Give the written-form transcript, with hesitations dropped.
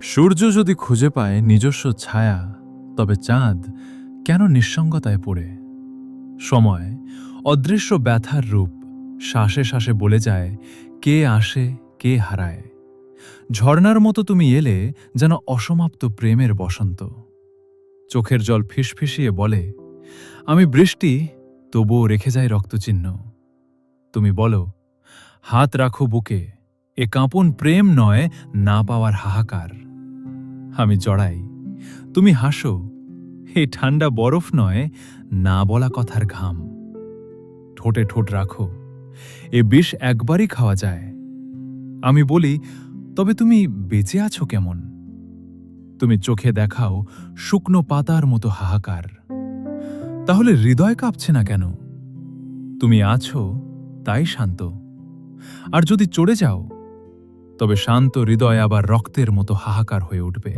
সূর্য যদি খুঁজে পায় নিজস্ব ছায়া, তবে চাঁদ কেন নিঃসঙ্গতায় পড়ে? সময় অদৃশ্য ব্যথার রূপ, শ্বাসে শ্বাসে বলে যায় কে আসে কে হারায়। ঝর্ণার মতো তুমি এলে যেন অসমাপ্ত প্রেমের বসন্ত। চোখের জল ফিসফিসিয়ে বলে আমি বৃষ্টি, তবুও রেখে যায় রক্তচিহ্ন। তুমি বলো হাত রাখো বুকে, এ কাঁপন প্রেম নয় না পাওয়ার হাহাকার। আমি জড়াই, তুমি হাসো, হে ঠান্ডা বরফ নয় না বলা কথার ঘাম। ঠোঁটে ঠোঁট রাখো, এ বিষ একবারই খাওয়া যায়। আমি বলি তবে তুমি বেঁচে আছো কেমন? তুমি চোখে দেখাও শুকনো পাতার মতো হাহাকার। তাহলে হৃদয় কাঁপছে না কেন? তুমি আছো তাই শান্ত। আর যদি চড়ে যাও, তবে শান্ত হৃদয় আবার রক্তের মতো হাহাকার হয়ে উঠবে।